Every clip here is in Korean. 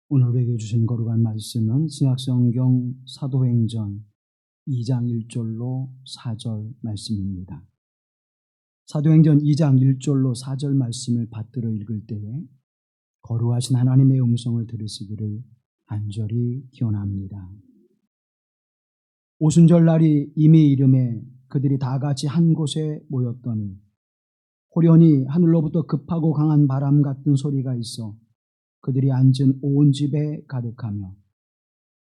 오늘 우리에게 주신 거룩한 말씀은 신약성경 사도행전 2장 1절로 4절 말씀입니다. 사도행전 2장 1절로 4절 말씀을 받들어 읽을 때에 거룩하신 하나님의 음성을 들으시기를 간절히 기원합니다. 오순절날이 이미 이름에 그들이 다 같이 한 곳에 모였더니 호련히 하늘로부터 급하고 강한 바람 같은 소리가 있어 그들이 앉은 온 집에 가득하며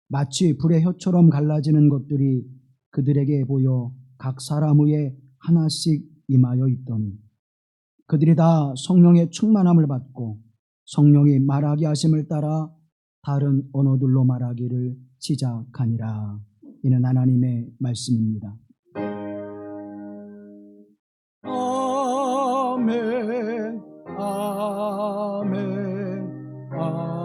마치 불의 혀처럼 갈라지는 것들이 그들에게 보여 각 사람 위에 하나씩 임하여 있더니 그들이 다 성령의 충만함을 받고 성령이 말하게 하심을 따라 다른 언어들로 말하기를 시작하니라. 이는 하나님의 말씀입니다. 아멘, 아멘. 아멘.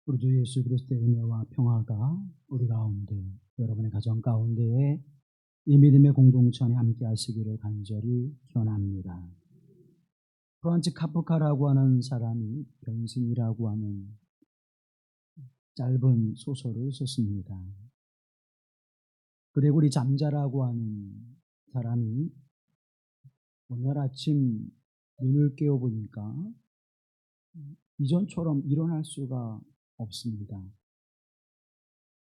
우리 주 예수 그리스도의 은혜와 평화가 우리 가운데, 여러분의 가정 가운데에 이 믿음의 공동체 안에 함께 하시기를 간절히 기원합니다. 프란츠 카프카라고 하는 사람이 변신이라고 하는 짧은 소설을 썼습니다. 그레고리 잠자라고 하는 사람이 오늘 아침 눈을 깨어보니까 이전처럼 일어날 수가 없습니다.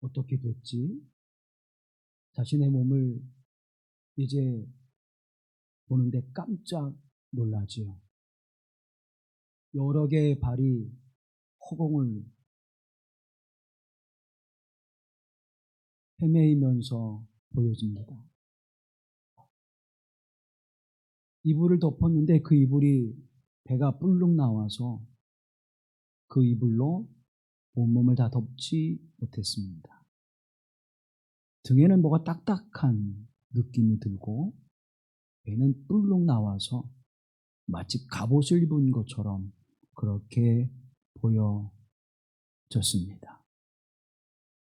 어떻게 됐지? 자신의 몸을 이제 보는데 깜짝 놀라지요. 여러 개의 발이 허공을 헤매이면서 보여집니다. 이불을 덮었는데 그 이불이 배가 불룩 나와서 그 이불로 온몸을 다 덮지 못했습니다. 등에는 뭐가 딱딱한 느낌이 들고 배는 불룩 나와서 마치 갑옷을 입은 것처럼 그렇게 보여졌습니다.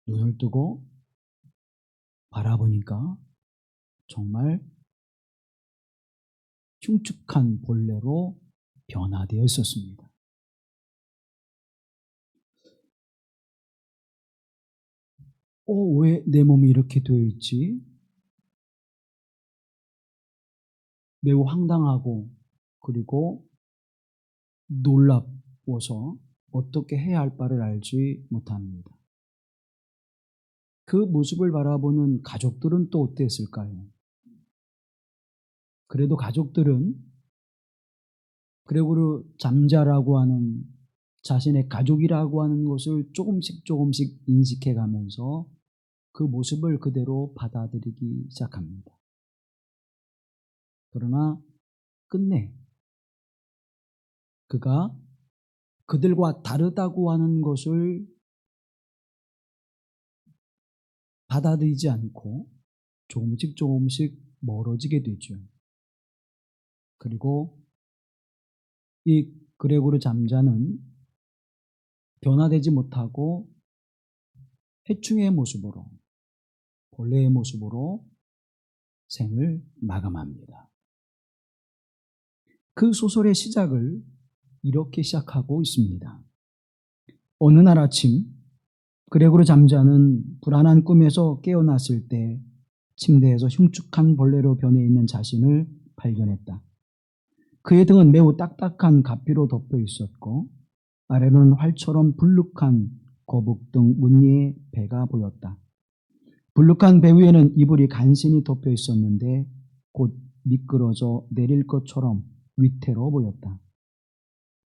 눈을 뜨고 바라보니까 정말 흉측한 벌레로 변화되어 있었습니다. 왜 내 몸이 이렇게 되어 있지? 매우 황당하고 그리고 놀라워서 어떻게 해야 할 바를 알지 못합니다. 그 모습을 바라보는 가족들은 또 어땠을까요? 그래도 가족들은 그레고르 잠자라고 하는 자신의 가족이라고 하는 것을 조금씩 인식해 가면서 그 모습을 그대로 받아들이기 시작합니다. 그러나 끝내 그가 그들과 다르다고 하는 것을 받아들이지 않고 조금씩 멀어지게 되죠. 그리고 이 그레고르 잠자는 변화되지 못하고 해충의 모습으로, 벌레의 모습으로 생을 마감합니다. 그 소설의 시작을 이렇게 시작하고 있습니다. 어느 날 아침 그레고르 잠자는 불안한 꿈에서 깨어났을 때 침대에서 흉측한 벌레로 변해 있는 자신을 발견했다. 그의 등은 매우 딱딱한 가피로 덮여 있었고 아래로는 활처럼 불룩한 거북 등 무늬의 배가 보였다. 불룩한 배 위에는 이불이 간신히 덮여 있었는데 곧 미끄러져 내릴 것처럼 위태로워 보였다.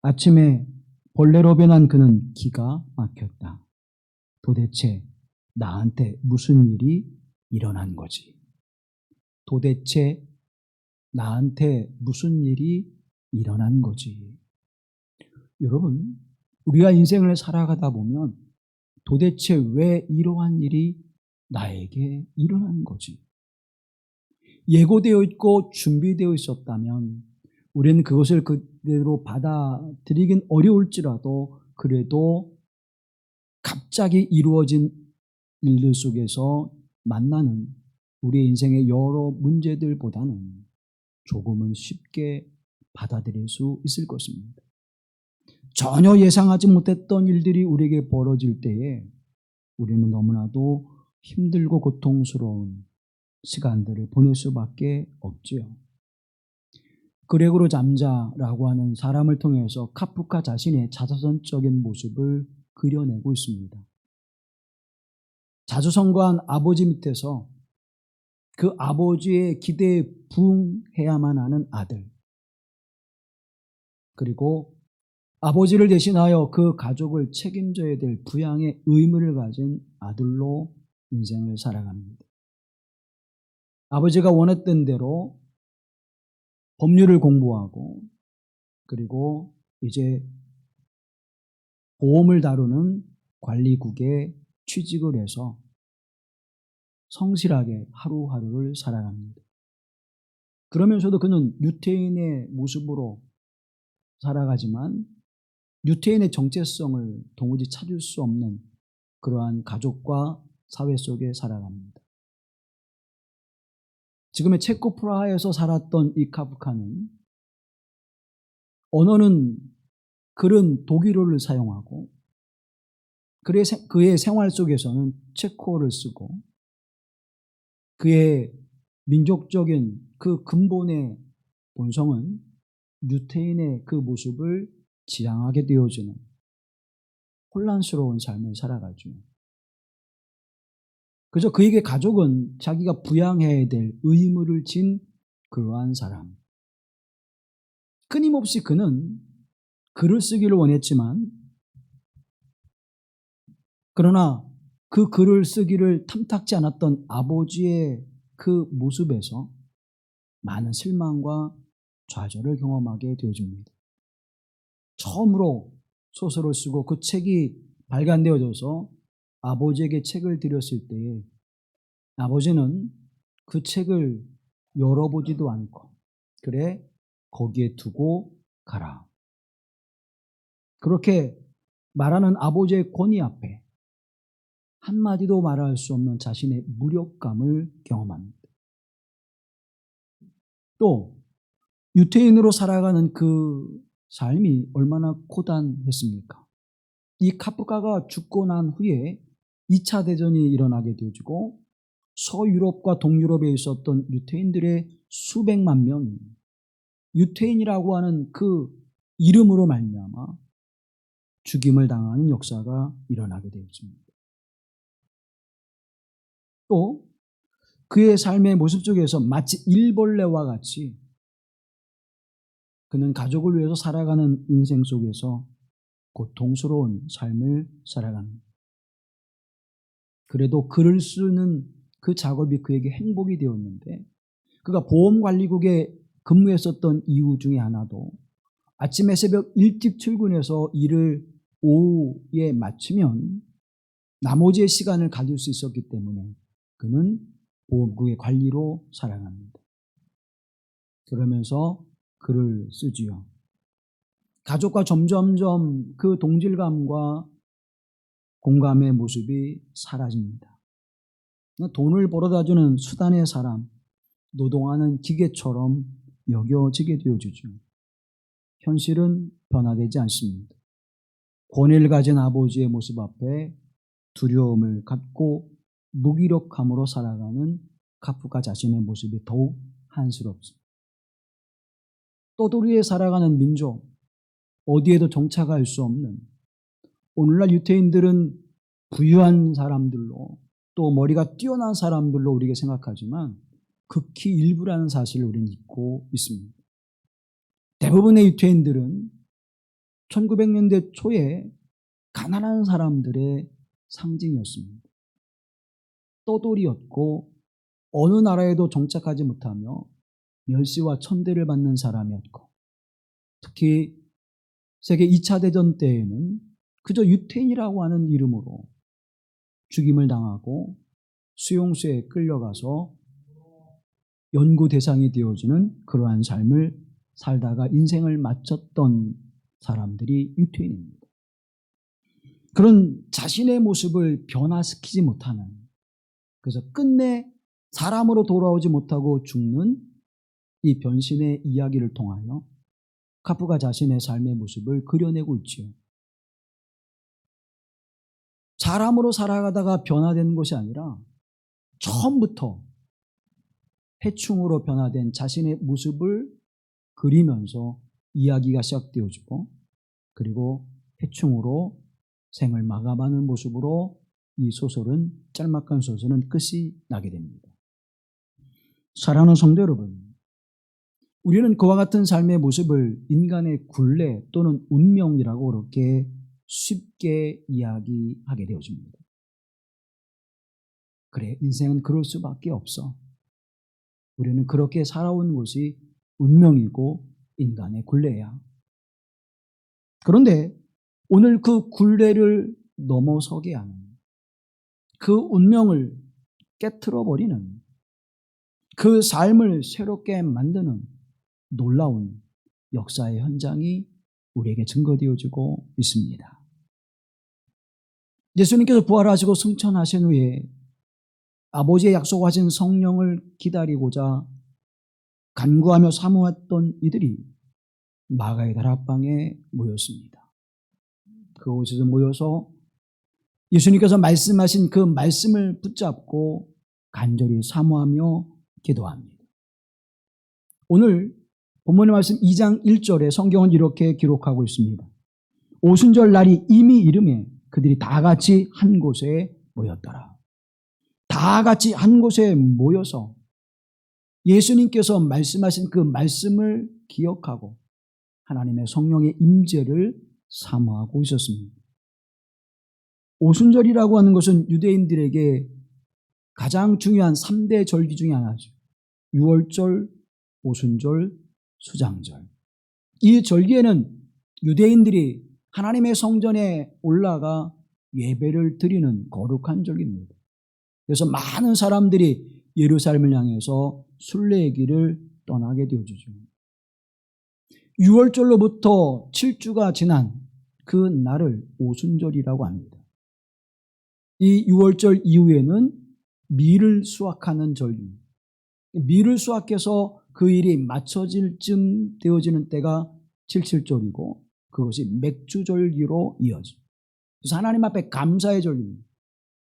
아침에 벌레로 변한 그는 기가 막혔다. 도대체 나한테 무슨 일이 일어난 거지? 도대체 나한테 무슨 일이 일어난 거지? 여러분, 우리가 인생을 살아가다 보면 도대체 왜 이러한 일이 나에게 일어난 거지? 예고되어 있고 준비되어 있었다면 우리는 그것을 그대로 받아들이긴 어려울지라도 그래도 갑자기 이루어진 일들 속에서 만나는 우리 인생의 여러 문제들보다는 조금은 쉽게 받아들일 수 있을 것입니다. 전혀 예상하지 못했던 일들이 우리에게 벌어질 때에 우리는 너무나도 힘들고 고통스러운 시간들을 보낼 수밖에 없지요. 그레고르 잠자라고 하는 사람을 통해서 카프카 자신의 자서전적인 모습을 그려내고 있습니다. 자주성거한 아버지 밑에서 그 아버지의 기대에 부응해야만 하는 아들, 그리고 아버지를 대신하여 그 가족을 책임져야 될 부양의 의무를 가진 아들로 인생을 살아갑니다. 아버지가 원했던 대로 법률을 공부하고 그리고 이제 보험을 다루는 관리국에 취직을 해서 성실하게 하루하루를 살아갑니다. 그러면서도 그는 유태인의 모습으로 살아가지만 유태인의 정체성을 도무지 찾을 수 없는 그러한 가족과 사회 속에 살아갑니다. 지금의 체코 프라하에서 살았던 이 카프카는 언어는 글은 독일어를 사용하고 그의 생활 속에서는 체코어를 쓰고 그의 민족적인 그 근본의 본성은 유태인의 그 모습을 지향하게 되어지는 혼란스러운 삶을 살아가죠. 그래서 그에게 가족은 자기가 부양해야 될 의무를 진 그러한 사람. 끊임없이 그는 글을 쓰기를 원했지만 그러나 그 글을 쓰기를 탐탁지 않았던 아버지의 그 모습에서 많은 실망과 좌절을 경험하게 되어집니다. 처음으로 소설을 쓰고 그 책이 발간되어져서 아버지에게 책을 드렸을 때에 아버지는 그 책을 열어보지도 않고 그래 거기에 두고 가라. 그렇게 말하는 아버지의 권위 앞에 한마디도 말할 수 없는 자신의 무력감을 경험합니다. 또 유태인으로 살아가는 그 삶이 얼마나 고단했습니까? 이 카프카가 죽고 난 후에 2차 대전이 일어나게 되어지고 서유럽과 동유럽에 있었던 유태인들의 수백만 명이 유태인이라고 하는 그 이름으로 말미암아 죽임을 당하는 역사가 일어나게 되었습니다. 또 그의 삶의 모습 속에서 마치 일벌레와 같이 그는 가족을 위해서 살아가는 인생 속에서 고통스러운 삶을 살아갑니다. 그래도 글을 쓰는 그 작업이 그에게 행복이 되었는데 그가 보험관리국에 근무했었던 이유 중에 하나도 아침에 새벽 일찍 출근해서 일을 오후에 마치면 나머지의 시간을 가질 수 있었기 때문에 그는 보험국의 관리로 살아갑니다. 그러면서 글을 쓰지요. 가족과 점점점 그 동질감과 공감의 모습이 사라집니다. 돈을 벌어다주는 수단의 사람, 노동하는 기계처럼 여겨지게 되어지죠. 현실은 변화되지 않습니다. 권위를 가진 아버지의 모습 앞에 두려움을 갖고 무기력함으로 살아가는 카프카 자신의 모습이 더욱 한스럽습니다. 떠돌이에 살아가는 민족, 어디에도 정착할 수 없는 오늘날 유태인들은 부유한 사람들로 또 머리가 뛰어난 사람들로 우리에게 생각하지만 극히 일부라는 사실을 우리는 잊고 있습니다. 대부분의 유태인들은 1900년대 초에 가난한 사람들의 상징이었습니다. 떠돌이였고 어느 나라에도 정착하지 못하며 멸시와 천대를 받는 사람이었고 특히 세계 2차 대전 때에는 그저 유태인이라고 하는 이름으로 죽임을 당하고 수용소에 끌려가서 연구 대상이 되어지는 그러한 삶을 살다가 인생을 마쳤던 사람들이 유태인입니다. 그런 자신의 모습을 변화시키지 못하는 그래서 끝내 사람으로 돌아오지 못하고 죽는 이 변신의 이야기를 통하여 카프카 자신의 삶의 모습을 그려내고 있지요. 사람으로 살아가다가 변화된 것이 아니라 처음부터 해충으로 변화된 자신의 모습을 그리면서 이야기가 시작되어지고 그리고 해충으로 생을 마감하는 모습으로 이 소설은 짤막한 소설은 끝이 나게 됩니다. 사랑하는 성도 여러분, 우리는 그와 같은 삶의 모습을 인간의 굴레 또는 운명이라고 그렇게 쉽게 이야기하게 되어집니다. 그래, 인생은 그럴 수밖에 없어. 우리는 그렇게 살아온 것이 운명이고 인간의 굴레야. 그런데 오늘 그 굴레를 넘어서게 하는 그 운명을 깨트려버리는 그 삶을 새롭게 만드는 놀라운 역사의 현장이 우리에게 증거되어지고 있습니다. 예수님께서 부활하시고 승천하신 후에 아버지의 약속하신 성령을 기다리고자 간구하며 사모했던 이들이 마가의 다락방에 모였습니다. 그곳에서 모여서 예수님께서 말씀하신 그 말씀을 붙잡고 간절히 사모하며 기도합니다. 오늘 본문의 말씀 2장 1절에 성경은 이렇게 기록하고 있습니다. 오순절 날이 이미 이르매 그들이 다 같이 한 곳에 모였더라. 다 같이 한 곳에 모여서 예수님께서 말씀하신 그 말씀을 기억하고 하나님의 성령의 임재를 사모하고 있었습니다. 오순절이라고 하는 것은 유대인들에게 가장 중요한 3대 절기 중에 하나죠. 유월절, 오순절, 수장절. 이 절기에는 유대인들이 하나님의 성전에 올라가 예배를 드리는 거룩한 절기입니다. 그래서 많은 사람들이 예루살렘을 향해서 순례길을 떠나게 되어지죠. 6월절로부터 7주가 지난 그 날을 오순절이라고 합니다. 이 6월절 이후에는 밀을 수확하는 절기입니다. 밀을 수확해서 그 일이 마쳐질 쯤 되어지는 때가 77절이고 그것이 맥주절기로 이어집니다. 그래서 하나님 앞에 감사의 절기입니다.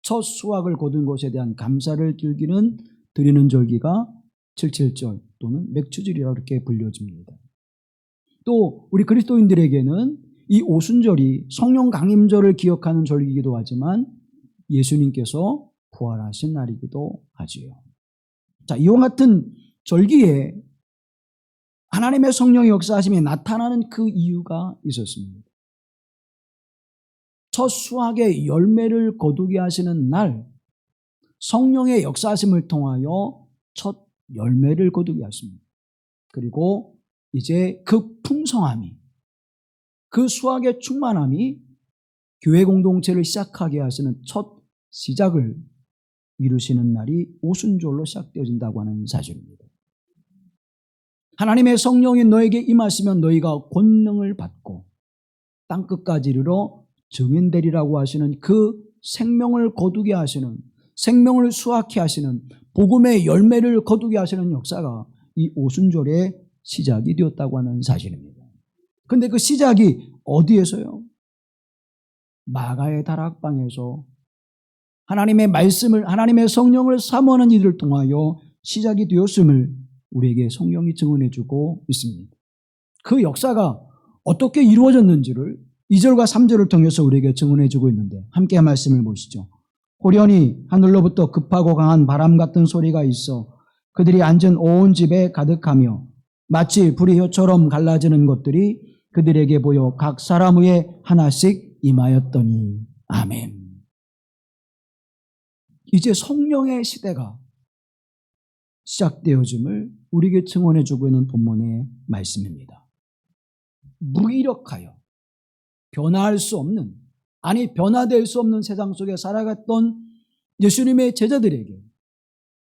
첫 수확을 거둔 것에 대한 감사를 드리는 절기가 77절 또는 맥주절이라고 이렇게 불려집니다. 또 우리 그리스도인들에게는 이 오순절이 성령 강림절을 기억하는 절기이기도 하지만 예수님께서 부활하신 날이기도 하지요. 자, 이와 같은 절기에 하나님의 성령의 역사하심이 나타나는 그 이유가 있었습니다. 첫 수확의 열매를 거두게 하시는 날, 성령의 역사하심을 통하여 첫 열매를 거두게 하십니다. 그리고 이제 그 풍성함이, 그 수확의 충만함이 교회 공동체를 시작하게 하시는 첫 시작을 이루시는 날이 오순절로 시작되어진다고 하는 사실입니다. 하나님의 성령이 너에게 임하시면 너희가 권능을 받고 땅끝까지 이르러 증인되리라고 하시는 그 생명을 거두게 하시는, 생명을 수확케 하시는, 복음의 열매를 거두게 하시는 역사가 이 오순절의 시작이 되었다고 하는 사실입니다. 그런데 그 시작이 어디에서요? 마가의 다락방에서 하나님의 말씀을, 하나님의 성령을 사모하는 이들을 통하여 시작이 되었음을 우리에게 성경이 증언해주고 있습니다. 그 역사가 어떻게 이루어졌는지를 2절과 3절을 통해서 우리에게 증언해주고 있는데 함께 말씀을 보시죠. 호련히 하늘로부터 급하고 강한 바람 같은 소리가 있어 그들이 앉은 온 집에 가득하며 마치 불이 혀처럼 갈라지는 것들이 그들에게 보여 각 사람 위에 하나씩 임하였더니 아멘. 이제 성령의 시대가 시작되어짐을 우리에게 증언해주고 있는 본문의 말씀입니다. 무기력하여 변화할 수 없는, 아니 변화될 수 없는 세상 속에 살아갔던 예수님의 제자들에게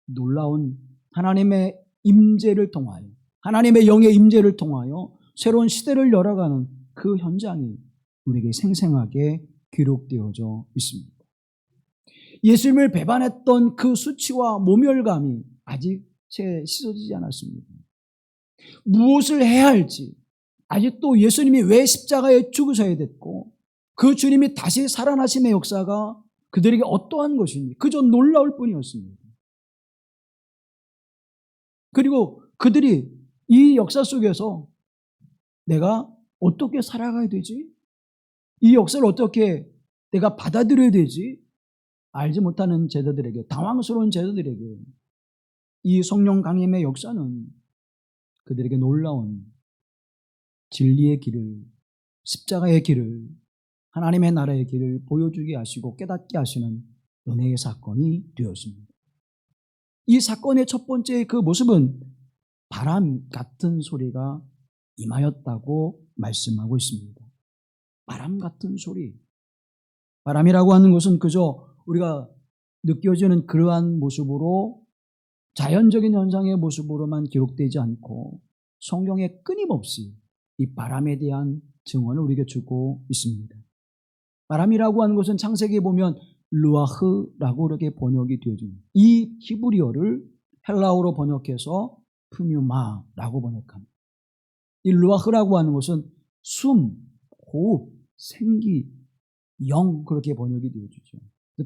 놀라운 하나님의 임재를 통하여, 하나님의 영의 임재를 통하여 새로운 시대를 열어가는 그 현장이 우리에게 생생하게 기록되어져 있습니다. 예수님을 배반했던 그 수치와 모멸감이 아직 채 씻어지지 않았습니다. 무엇을 해야 할지, 아직도 예수님이 왜 십자가에 죽으셔야 됐고 그 주님이 다시 살아나심의 역사가 그들에게 어떠한 것인지 그저 놀라울 뿐이었습니다. 그리고 그들이 이 역사 속에서 내가 어떻게 살아가야 되지? 이 역사를 어떻게 내가 받아들여야 되지? 알지 못하는 제자들에게, 당황스러운 제자들에게 이 성령 강림의 역사는 그들에게 놀라운 진리의 길을, 십자가의 길을, 하나님의 나라의 길을 보여주게 하시고 깨닫게 하시는 은혜의 사건이 되었습니다. 이 사건의 첫 번째 그 모습은 바람 같은 소리가 임하였다고 말씀하고 있습니다. 바람 같은 소리. 바람이라고 하는 것은 그저 우리가 느껴지는 그러한 모습으로, 자연적인 현상의 모습으로만 기록되지 않고 성경에 끊임없이 이 바람에 대한 증언을 우리에게 주고 있습니다. 바람이라고 하는 것은 창세기에 보면 루아흐라고 이렇게 번역이 되어집니다. 이 히브리어를 헬라어로 번역해서 푸뉴마라고 번역합니다. 이 루아흐라고 하는 것은 숨, 호흡, 생기, 영 그렇게 번역이 되어지죠.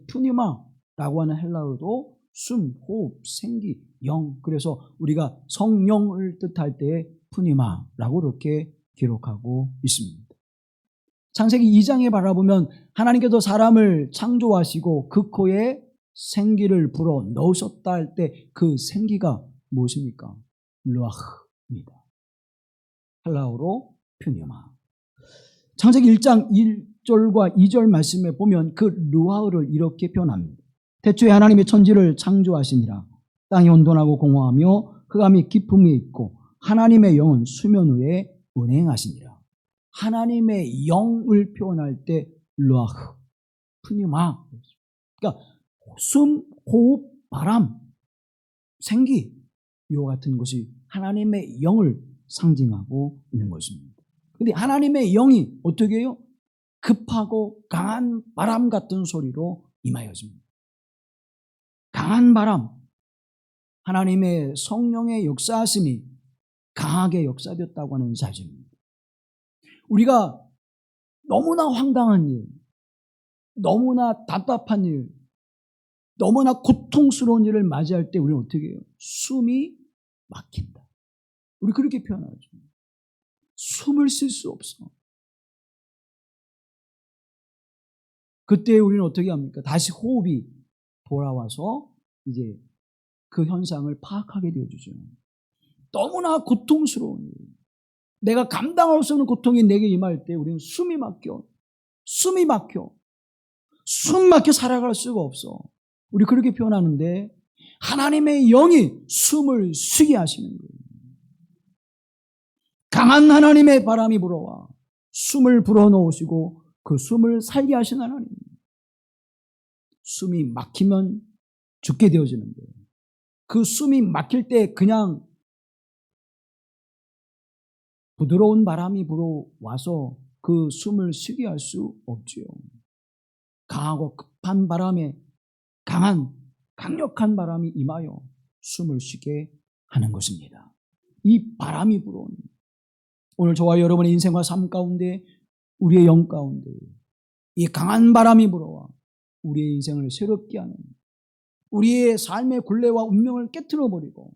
푸뉴마라고 하는 헬라어도 숨, 호흡, 생기, 영. 그래서 우리가 성령을 뜻할 때 푸뉴마라고 이렇게 기록하고 있습니다. 창세기 2장에 바라보면 하나님께서 사람을 창조하시고 그 코에 생기를 불어 넣으셨다 할 때 그 생기가 무엇입니까? 루아흐입니다. 헬라어로 푸뉴마. 창세기 1장 1절과 2절 말씀에 보면 그 루아흐를 이렇게 표현합니다. 태초에 하나님의 천지를 창조하시니라. 땅이 온돈하고 공허하며 흑암이 깊음이 있고 하나님의 영은 수면 위에 운행하시니라. 하나님의 영을 표현할 때 루아흐, 푸뉴마. 그러니까 숨, 호흡, 바람, 생기 이와 같은 것이 하나님의 영을 상징하고 있는 것입니다. 그런데 하나님의 영이 어떻게 해요? 급하고 강한 바람 같은 소리로 임하였습니다. 강한 바람, 하나님의 성령의 역사하심이 강하게 역사되었다고 하는 사실입니다. 우리가 너무나 황당한 일, 너무나 답답한 일, 너무나 고통스러운 일을 맞이할 때 우리는 어떻게 해요? 숨이 막힌다. 우리 그렇게 표현하죠. 숨을 쉴 수 없어. 그때 우리는 어떻게 합니까? 다시 호흡이 돌아와서 이제 그 현상을 파악하게 되어주죠. 너무나 고통스러운 일, 내가 감당할 수 없는 고통이 내게 임할 때 우리는 숨이 막혀 숨 막혀 살아갈 수가 없어. 우리 그렇게 표현하는데 하나님의 영이 숨을 쉬게 하시는 거예요. 강한 하나님의 바람이 불어와 숨을 불어넣으시고 그 숨을 살게 하신 하나님. 숨이 막히면 죽게 되어지는 거예요. 그 숨이 막힐 때 그냥 부드러운 바람이 불어와서 그 숨을 쉬게 할 수 없지요. 강하고 급한 바람에 강력한 바람이 임하여 숨을 쉬게 하는 것입니다. 이 바람이 불어오는 오늘 저와 여러분의 인생과 삶 가운데 우리의 영 가운데 이 강한 바람이 불어와 우리의 인생을 새롭게 하는 우리의 삶의 굴레와 운명을 깨트려버리고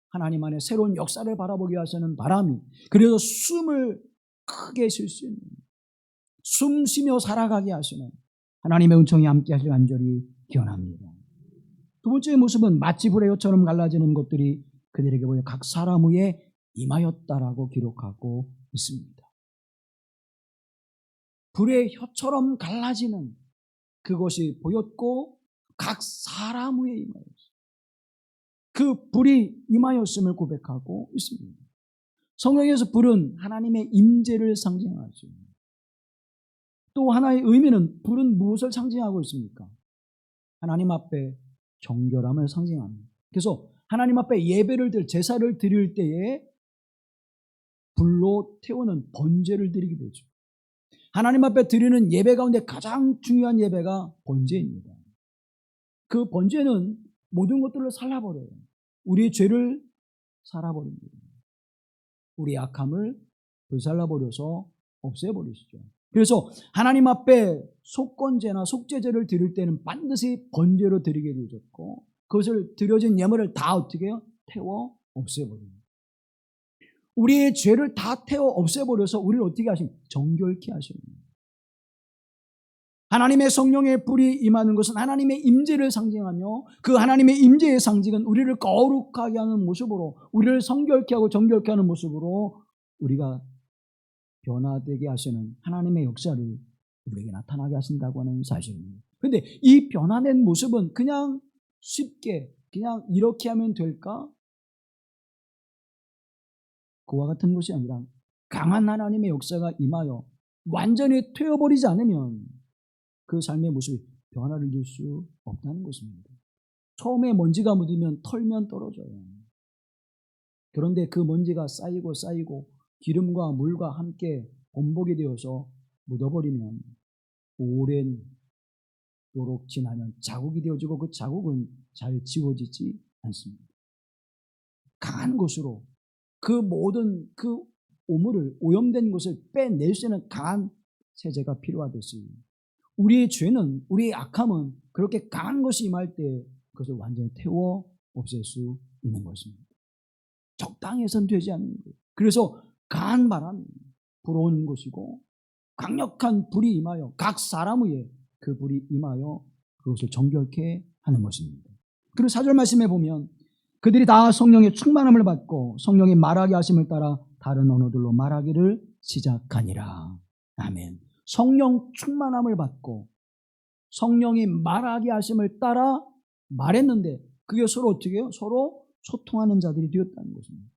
하나님 안에 새로운 역사를 바라보게 하시는 바람이 그래서 숨을 크게 쉴 수 있는 숨 쉬며 살아가게 하시는 하나님의 은총이 함께 하실 간절히 기원합니다. 두 번째 모습은 마치 불의 혀처럼 갈라지는 것들이 그들에게 보여 각 사람 위에 임하였다라고 기록하고 있습니다. 불의 혀처럼 갈라지는 그것이 보였고 각 사람 위에 임하였습니다. 그 불이 임하였음을 고백하고 있습니다. 성경에서 불은 하나님의 임재를 상징하죠. 또 하나의 의미는 불은 무엇을 상징하고 있습니까? 하나님 앞에 정결함을 상징합니다. 그래서 하나님 앞에 예배를 제사를 드릴 때에 불로 태우는 번제를 드리게 되죠. 하나님 앞에 드리는 예배 가운데 가장 중요한 예배가 번제입니다. 그 번제는 모든 것들을 살라버려요. 우리의 죄를 살아버립니다. 우리의 악함을 불살라버려서 없애버리시죠. 그래서 하나님 앞에 속건제나 속죄제를 드릴 때는 반드시 번제로 드리게 되어졌고 그것을 드려진 예물을 다 어떻게 해요? 태워 없애버립니다. 우리의 죄를 다 태워 없애버려서 우리를 어떻게 하십니까? 정결케 하십니다. 하나님의 성령의 불이 임하는 것은 하나님의 임재를 상징하며 그 하나님의 임재의 상징은 우리를 거룩하게 하는 모습으로 우리를 성결케 하고 정결케 하는 모습으로 우리가 변화되게 하시는 하나님의 역사를 우리에게 나타나게 하신다고 하는 사실입니다. 그런데 이 변화된 모습은 그냥 쉽게 그냥 이렇게 하면 될까? 그와 같은 것이 아니라 강한 하나님의 역사가 임하여 완전히 퇴어버리지 않으면 그 삶의 모습이 변화를 줄 수 없다는 것입니다. 처음에 먼지가 묻으면 털면 떨어져요. 그런데 그 먼지가 쌓이고 기름과 물과 함께 본보게 되어서 묻어버리면 오랜 도록 지나면 자국이 되어지고 그 자국은 잘 지워지지 않습니다. 강한 것으로 그 모든 그 오물을, 오염된 것을 빼낼 수 있는 강한 세제가 필요하듯이 우리의 죄는, 우리의 악함은 그렇게 강한 것이 임할 때 그것을 완전히 태워 없앨 수 있는 것입니다. 적당히 해서는 되지 않는 거예요. 그래서 강한 바람이 불어오는 것이고 강력한 불이 임하여 각 사람 위에 그 불이 임하여 그것을 정결케 하는 것입니다. 그리고 4절 말씀에 보면 그들이 다 성령의 충만함을 받고 성령의 말하게 하심을 따라 다른 언어들로 말하기를 시작하니라. 아멘. 성령 충만함을 받고 성령이 말하게 하심을 따라 말했는데 그게 서로 어떻게 해요? 서로 소통하는 자들이 되었다는 것입니다.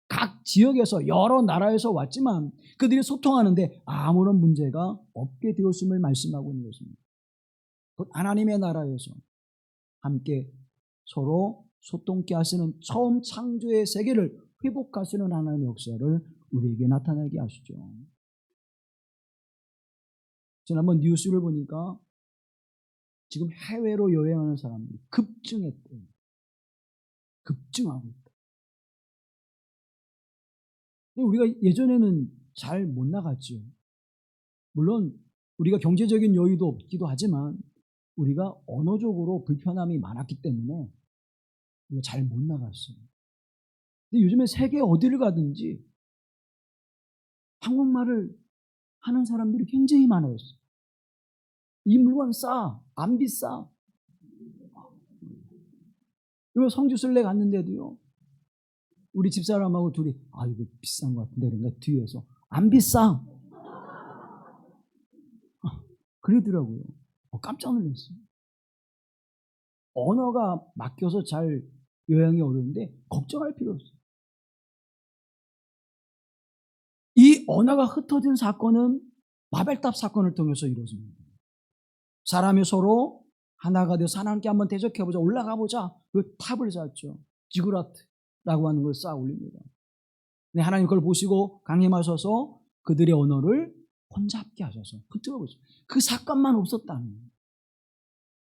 각 지역에서 여러 나라에서 왔지만 그들이 소통하는데 아무런 문제가 없게 되었음을 말씀하고 있는 것입니다. 곧 하나님의 나라에서 함께 서로 소통케 하시는 처음 창조의 세계를 회복하시는 하나님의 역사를 우리에게 나타나게 하시죠. 지난번 뉴스를 보니까 지금 해외로 여행하는 사람들이 급증했대요. 급증하고 있다. 우리가 예전에는 잘 못 나갔죠. 물론 우리가 경제적인 여유도 없기도 하지만 우리가 언어적으로 불편함이 많았기 때문에 우리가 잘 못 나갔어요. 근데 요즘에 세계 어디를 가든지 한국말을 하는 사람들이 굉장히 많아요. 이 물건 싸, 안 비싸. 이거 성주순례 갔는데도요. 우리 집사람하고 둘이 이거 비싼 것 같은데 그러니까 뒤에서 안 비싸. 그러더라고요. 깜짝 놀랐어요. 언어가 막혀서 잘 여행이 어려운데 걱정할 필요 없어요. 이 언어가 흩어진 사건은 바벨탑 사건을 통해서 이루어집니다. 사람이 서로 하나가 되어서 하나님께 한번 대적해보자, 올라가보자. 그 탑을 쌓았죠. 지구라트라고 하는 걸 쌓아 올립니다. 네, 하나님 그걸 보시고 강림하셔서 그들의 언어를 혼잡게 하셔서 흩어보죠. 그 사건만 없었다면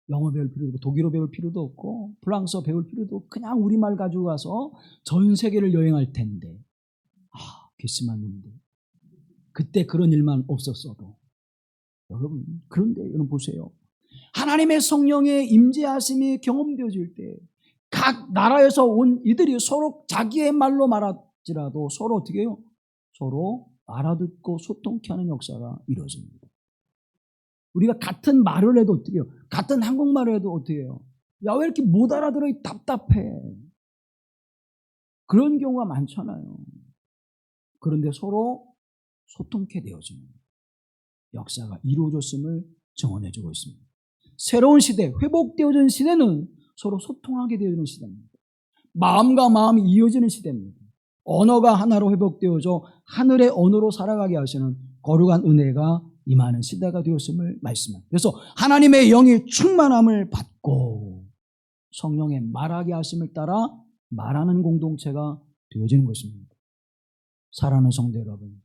영어 배울 필요도 없고 독일어 배울 필요도 없고 프랑스어 배울 필요도 없고 그냥 우리말 가지고 가서 전 세계를 여행할 텐데 괘씸한 놈들. 그때 그런 일만 없었어도 여러분, 그런데 여러분 보세요. 하나님의 성령의 임재하심이 경험되어질 때 각 나라에서 온 이들이 서로 자기의 말로 말할지라도 서로 어떻게 해요? 서로 알아듣고 소통케 하는 역사가 이루어집니다. 우리가 같은 말을 해도 어떻게 해요? 같은 한국말을 해도 어떻게 해요? 야, 왜 이렇게 못 알아들어? 답답해. 그런 경우가 많잖아요. 그런데 서로 소통케 되어지는 역사가 이루어졌음을 증언해주고 있습니다. 새로운 시대, 회복되어진 시대는 서로 소통하게 되어지는 시대입니다. 마음과 마음이 이어지는 시대입니다. 언어가 하나로 회복되어져 하늘의 언어로 살아가게 하시는 거룩한 은혜가 임하는 시대가 되었음을 말씀합니다. 그래서 하나님의 영이 충만함을 받고 성령의 말하게 하심을 따라 말하는 공동체가 되어지는 것입니다. 사랑하는 성도 여러분,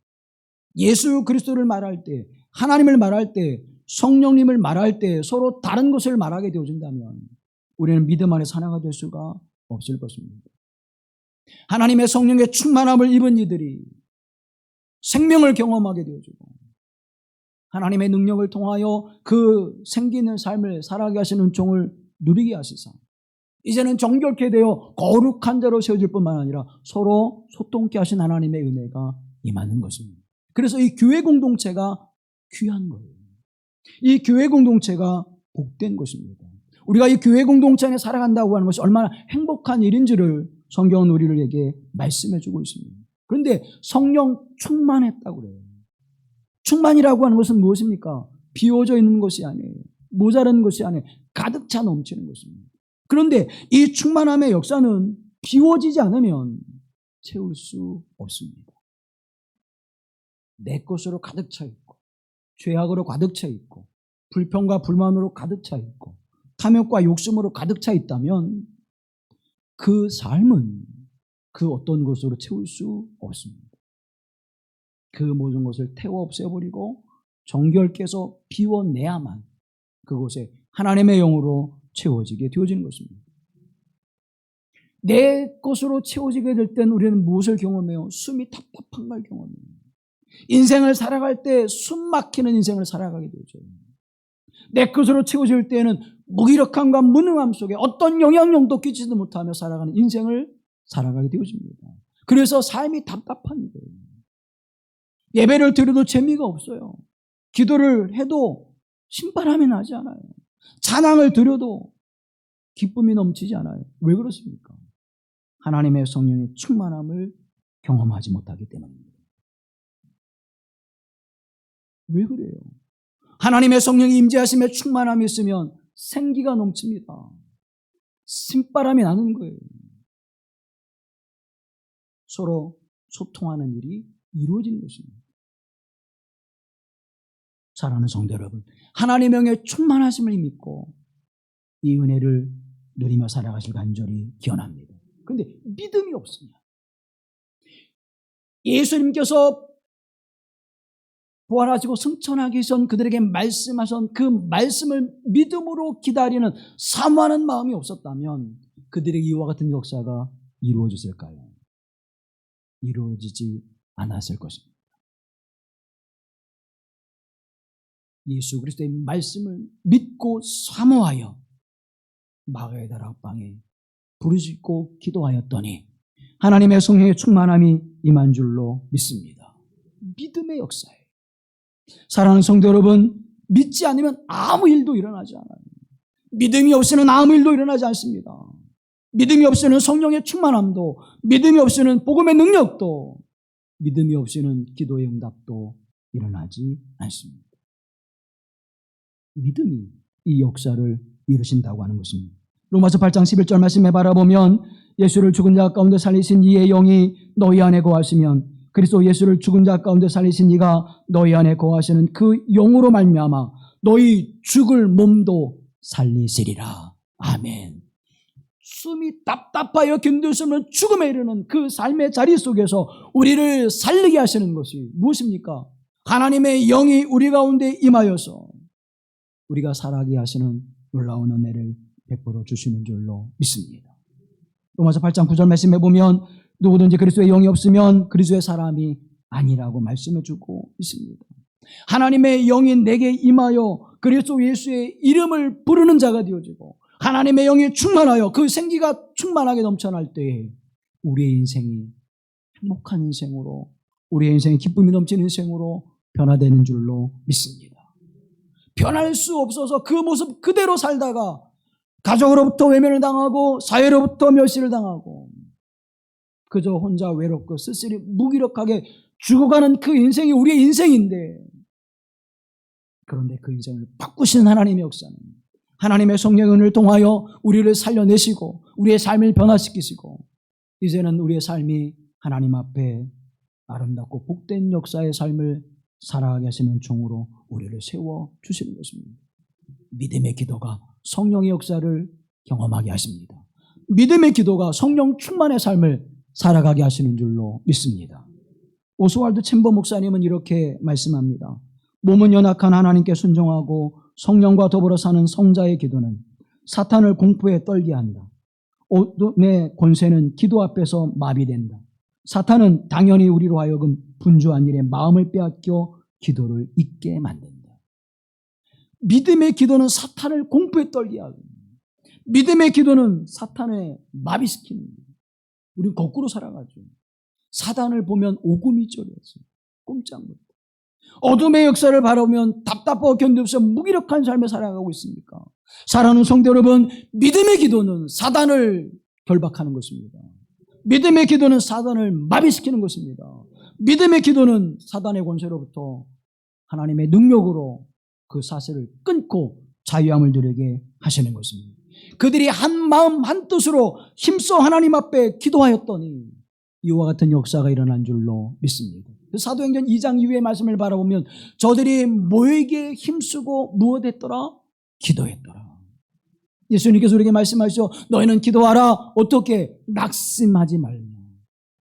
예수 그리스도를 말할 때, 하나님을 말할 때, 성령님을 말할 때 서로 다른 것을 말하게 되어진다면 우리는 믿음 안에 살아가 될 수가 없을 것입니다. 하나님의 성령의 충만함을 입은 이들이 생명을 경험하게 되어지고 하나님의 능력을 통하여 그 생기는 삶을 살아가게 하시는 은총을 누리게 하시사 이제는 정결케 되어 거룩한 자로 세워질 뿐만 아니라 서로 소통케 하신 하나님의 은혜가 임하는 것입니다. 그래서 이 교회 공동체가 귀한 거예요. 이 교회 공동체가 복된 것입니다. 우리가 이 교회 공동체 안에 살아간다고 하는 것이 얼마나 행복한 일인지를 성경은 우리에게 말씀해 주고 있습니다. 그런데 성령 충만했다고 그래요. 충만이라고 하는 것은 무엇입니까? 비워져 있는 것이 아니에요. 모자란 것이 아니에요. 가득 차 넘치는 것입니다. 그런데 이 충만함의 역사는 비워지지 않으면 채울 수 없습니다. 내 것으로 가득 차 있고 죄악으로 가득 차 있고 불평과 불만으로 가득 차 있고 탐욕과 욕심으로 가득 차 있다면 그 삶은 그 어떤 것으로 채울 수 없습니다. 그 모든 것을 태워 없애버리고 정결케 해서 비워내야만 그곳에 하나님의 영으로 채워지게 되어지는 것입니다. 내 것으로 채워지게 될 때는 우리는 무엇을 경험해요? 숨이 답답한 걸 경험해요. 인생을 살아갈 때 숨 막히는 인생을 살아가게 되죠. 내 것으로 채워질 때는 무기력함과 무능함 속에 어떤 영향력도 끼치지 못하며 살아가는 인생을 살아가게 되어집니다. 그래서 삶이 답답한 거예요. 예배를 드려도 재미가 없어요. 기도를 해도 신바람이 나지 않아요. 찬양을 드려도 기쁨이 넘치지 않아요. 왜 그렇습니까? 하나님의 성령의 충만함을 경험하지 못하기 때문입니다. 왜 그래요? 하나님의 성령이 임재하심에 충만함이 있으면 생기가 넘칩니다. 신바람이 나는 거예요. 서로 소통하는 일이 이루어지는 것입니다. 사랑하는 성도 여러분, 하나님의 영의 충만하심을 믿고 이 은혜를 누리며 살아가실 간절히 기원합니다. 그런데 믿음이 없으면 예수님께서 부활하시고 승천하기 전 그들에게 말씀하신 그 말씀을 믿음으로 기다리는 사모하는 마음이 없었다면 그들에게 이와 같은 역사가 이루어졌을까요? 이루어지지 않았을 것입니다. 예수 그리스도의 말씀을 믿고 사모하여 마가의 다락방에 부르짖고 기도하였더니 하나님의 성령의 충만함이 임한 줄로 믿습니다. 믿음의 역사예요. 사랑하는 성도 여러분, 믿지 않으면 아무 일도 일어나지 않아요. 믿음이 없이는 아무 일도 일어나지 않습니다. 믿음이 없이는 성령의 충만함도, 믿음이 없이는 복음의 능력도, 믿음이 없이는 기도의 응답도 일어나지 않습니다. 믿음이 이 역사를 이루신다고 하는 것입니다. 로마서 8장 11절 말씀에 바라보면 예수를 죽은 자 가운데 살리신 이의 영이 너희 안에 거하시면 그리스도 예수를 죽은 자 가운데 살리신 이가 너희 안에 거하시는 그 영으로 말미암아 너희 죽을 몸도 살리시리라. 아멘. 숨이 답답하여 견딜 수 없는 죽음에 이르는 그 삶의 자리 속에서 우리를 살리게 하시는 것이 무엇입니까? 하나님의 영이 우리 가운데 임하여서 우리가 살아가게 하시는 놀라운 은혜를 베풀어 주시는 줄로 믿습니다. 로마서 8장 9절 말씀해 보면 누구든지 그리스도의 영이 없으면 그리스도의 사람이 아니라고 말씀해 주고 있습니다. 하나님의 영이 내게 임하여 그리스도 예수의 이름을 부르는 자가 되어지고 하나님의 영이 충만하여 그 생기가 충만하게 넘쳐날 때에 우리의 인생이 행복한 인생으로, 우리의 인생이 기쁨이 넘치는 인생으로 변화되는 줄로 믿습니다. 변할 수 없어서 그 모습 그대로 살다가 가족으로부터 외면을 당하고 사회로부터 멸시를 당하고 그저 혼자 외롭고 쓸쓸히 무기력하게 죽어가는 그 인생이 우리의 인생인데, 그런데 그 인생을 바꾸시는 하나님의 역사는 하나님의 성령의 은혜를 통하여 우리를 살려내시고 우리의 삶을 변화시키시고 이제는 우리의 삶이 하나님 앞에 아름답고 복된 역사의 삶을 살아가게 하시는 종으로 우리를 세워주시는 것입니다. 믿음의 기도가 성령의 역사를 경험하게 하십니다. 믿음의 기도가 성령 충만의 삶을 살아가게 하시는 줄로 믿습니다. 오스왈드 챔버 목사님은 이렇게 말씀합니다. 몸은 연약한 하나님께 순종하고 성령과 더불어 사는 성자의 기도는 사탄을 공포에 떨게 한다. 어둠의 권세는 기도 앞에서 마비된다. 사탄은 당연히 우리로 하여금 분주한 일에 마음을 빼앗겨 기도를 잊게 만든다. 믿음의 기도는 사탄을 공포에 떨게 하고, 믿음의 기도는 사탄을 마비시키는 거예요. 우리는 거꾸로 살아가죠. 사단을 보면 오금이 쫄려서 꼼짝 못해. 어둠의 역사를 바라보면 답답하고 견딜 수 없는 무기력한 삶을 살아가고 있습니까? 사랑하는 성도 여러분, 믿음의 기도는 사단을 결박하는 것입니다. 믿음의 기도는 사단을 마비시키는 것입니다. 믿음의 기도는 사단의 권세로부터 하나님의 능력으로 그 사슬을 끊고 자유함을 누리게 하시는 것입니다. 그들이 한 마음 한 뜻으로 힘써 하나님 앞에 기도하였더니 이와 같은 역사가 일어난 줄로 믿습니다. 사도행전 2장 이후의 말씀을 바라보면 저들이 뭐에게 힘쓰고 무엇했더라? 기도했더라. 예수님께서 우리에게 말씀하시죠. 너희는 기도하라. 어떻게? 낙심하지 말라.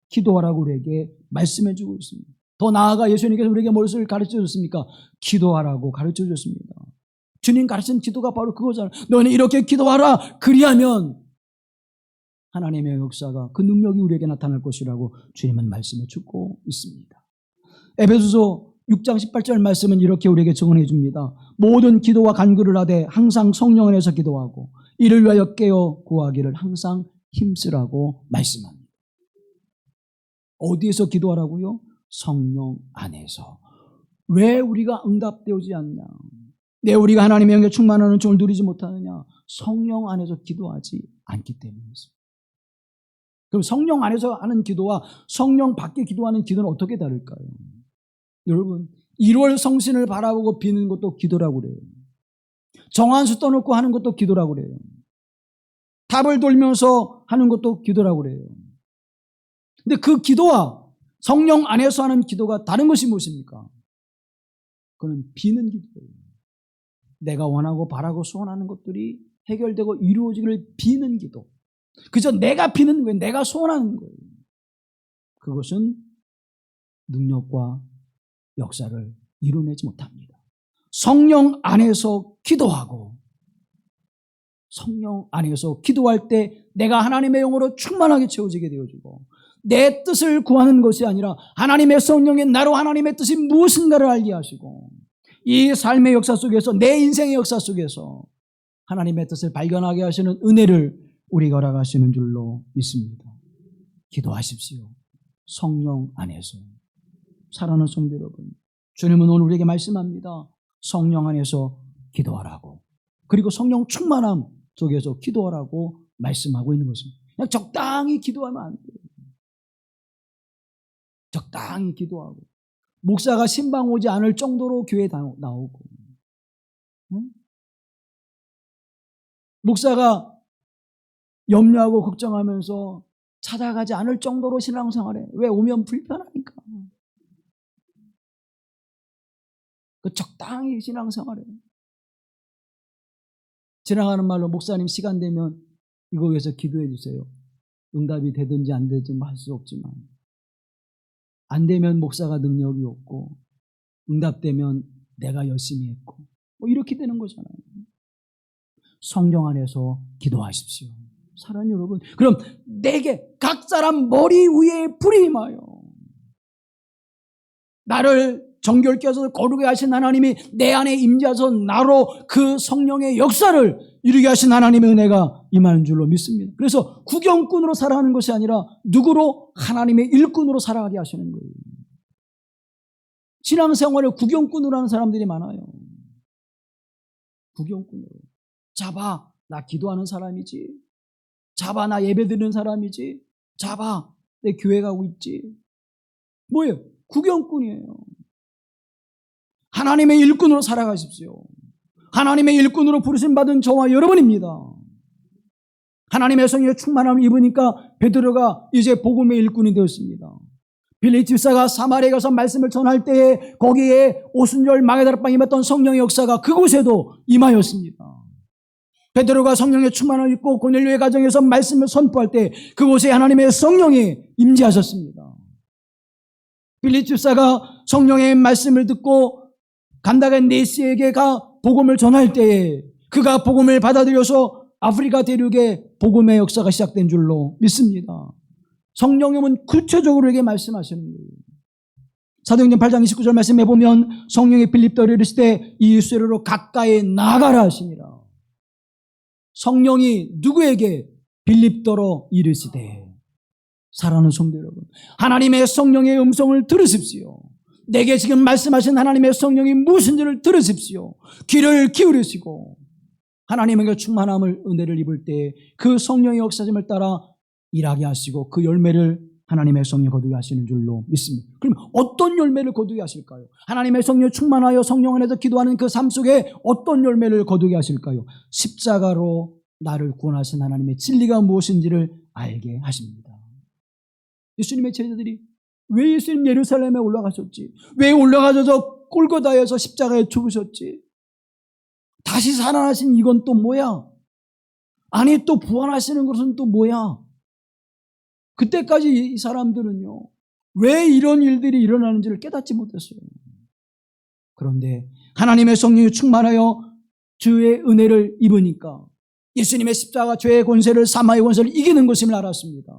기도하라고 우리에게 말씀해 주고 있습니다. 더 나아가 예수님께서 우리에게 무엇을 가르쳐 줬습니까? 기도하라고 가르쳐 줬습니다. 주님 가르친 기도가 바로 그거잖아요. 너는 이렇게 기도하라. 그리하면 하나님의 역사가, 그 능력이 우리에게 나타날 것이라고 주님은 말씀해 주고 있습니다. 에베소서 6장 18절 말씀은 이렇게 우리에게 증언해 줍니다. 모든 기도와 간구를 하되 항상 성령 안에서 기도하고 이를 위하여 깨어 구하기를 항상 힘쓰라고 말씀합니다. 어디에서 기도하라고요? 성령 안에서. 왜 우리가 응답되지 않냐? 왜 우리가 하나님의 영에 충만하는 종을 누리지 못하느냐? 성령 안에서 기도하지 않기 때문입니다. 그럼 성령 안에서 하는 기도와 성령 밖에 기도하는 기도는 어떻게 다를까요? 여러분, 1월 성신을 바라보고 비는 것도 기도라고 그래요. 정한수 떠놓고 하는 것도 기도라고 그래요. 탑을 돌면서 하는 것도 기도라고 그래요. 근데 그 기도와 성령 안에서 하는 기도가 다른 것이 무엇입니까? 그건 비는 기도예요. 내가 원하고 바라고 소원하는 것들이 해결되고 이루어지기를 비는 기도. 그저 내가 비는 거예요. 내가 소원하는 거예요. 그것은 능력과 역사를 이루어내지 못합니다. 성령 안에서 기도하고 성령 안에서 기도할 때 내가 하나님의 영으로 충만하게 채워지게 되어지고 내 뜻을 구하는 것이 아니라 하나님의 성령이 나로 하나님의 뜻이 무엇인가를 알게 하시고 이 삶의 역사 속에서, 내 인생의 역사 속에서 하나님의 뜻을 발견하게 하시는 은혜를 우리가 허락하시는 줄로 믿습니다. 기도하십시오. 성령 안에서. 사랑하는 성도 여러분, 주님은 오늘 우리에게 말씀합니다. 성령 안에서 기도하라고. 그리고 성령 충만함 속에서 기도하라고 말씀하고 있는 것입니다. 그냥 적당히 기도하면 안 돼요. 적당히 기도하고 목사가 신방 오지 않을 정도로 교회에 나오고, 응? 목사가 염려하고 걱정하면서 찾아가지 않을 정도로 신앙생활해. 왜? 오면 불편하니까. 그 적당히 신앙생활해. 지나가는 말로 목사님 시간 되면 이거 위해서 기도해 주세요. 응답이 되든지 안 되든지 할 수 없지만 안 되면 목사가 능력이 없고 응답되면 내가 열심히 했고 뭐 이렇게 되는 거잖아요. 성령 안에서 기도하십시오. 사랑하는 여러분, 그럼 내게 각 사람 머리 위에 불이 임하여 나를 정결케 하셔서 거룩하게 하신 하나님이 내 안에 임재하셔서 나로 그 성령의 역사를 이루게 하신 하나님의 은혜가 임하는 줄로 믿습니다. 그래서 구경꾼으로 살아가는 것이 아니라 누구로? 하나님의 일꾼으로 살아가게 하시는 거예요. 신앙생활을 구경꾼으로 하는 사람들이 많아요. 구경꾼으로. 자봐, 나 기도하는 사람이지. 자봐, 나 예배드리는 사람이지. 자봐, 내 교회 가고 있지. 뭐예요? 구경꾼이에요. 하나님의 일꾼으로 살아가십시오. 하나님의 일꾼으로 부르심받은 저와 여러분입니다. 하나님의 성령의 충만함을 입으니까 베드로가 이제 복음의 일꾼이 되었습니다. 빌립 집사가 사마리아에 가서 말씀을 전할 때에 거기에 오순절 마게다라방에 임했던 성령의 역사가 그곳에도 임하였습니다. 베드로가 성령의 충만함을 입고 고넬료의 가정에서 말씀을 선포할 때 그곳에 하나님의 성령이 임재하셨습니다. 빌립 집사가 성령의 말씀을 듣고 간다간 네시에게 복음을 전할 때에 그가 복음을 받아들여서 아프리카 대륙에 복음의 역사가 시작된 줄로 믿습니다. 성령님은 구체적으로 이렇게 말씀하시는 거예요. 사도행전 8장 29절 말씀해 보면 성령이 빌립더를 이르시되 이웃으로 가까이 나가라 하시니라. 성령이 누구에게? 빌립더로 이르시되. 사랑하는 성도 여러분, 하나님의 성령의 음성을 들으십시오. 내게 지금 말씀하신 하나님의 성령이 무엇인지를 들으십시오. 귀를 기울이시고 하나님의 충만함을, 은혜를 입을 때 그 성령의 역사심을 따라 일하게 하시고 그 열매를 하나님의 성령이 거두게 하시는 줄로 믿습니다. 그럼 어떤 열매를 거두게 하실까요? 하나님의 성령에 충만하여 성령 안에서 기도하는 그 삶 속에 어떤 열매를 거두게 하실까요? 십자가로 나를 구원하신 하나님의 진리가 무엇인지를 알게 하십니다. 예수님의 제자들이 왜 예수님 예루살렘에 올라가셨지? 왜 올라가셔서 골고다에서 십자가에 죽으셨지? 다시 살아나신 이건 또 뭐야? 아니 또 부활하시는 것은 또 뭐야? 그때까지 이 사람들은요, 왜 이런 일들이 일어나는지를 깨닫지 못했어요. 그런데 하나님의 성령이 충만하여 주의 은혜를 입으니까 예수님의 십자가 죄의 권세를, 사마의 권세를 이기는 것임을 알았습니다.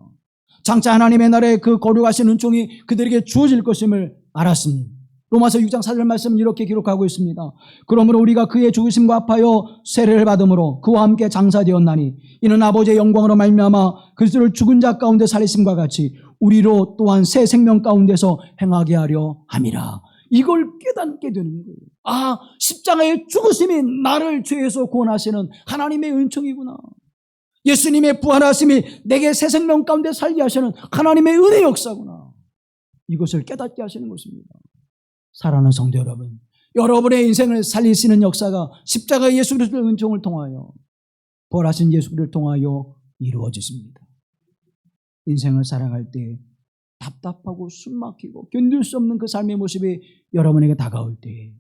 장차 하나님의 나라의 그 거룩하신 은총이 그들에게 주어질 것임을 알았습니다. 로마서 6장 4절 말씀은 이렇게 기록하고 있습니다. 그러므로 우리가 그의 죽으심과 합하여 세례를 받음으로 그와 함께 장사되었나니 이는 아버지의 영광으로 말미암아 그리스도를 죽은 자 가운데 살리심과 같이 우리로 또한 새 생명 가운데서 행하게 하려 함이라. 이걸 깨닫게 되는 거예요. 아, 십자가의 죽으심이 나를 죄에서 구원하시는 하나님의 은총이구나. 예수님의 부활하심이 내게 새 생명 가운데 살게 하시는 하나님의 은혜 역사구나. 이것을 깨닫게 하시는 것입니다. 사랑하는 성도 여러분, 여러분의 인생을 살리시는 역사가 십자가 예수 그리스도의 은총을 통하여, 부활하신 예수 그리스도를 통하여 이루어지십니다. 인생을 살아갈 때 답답하고 숨막히고 견딜 수 없는 그 삶의 모습이 여러분에게 다가올 때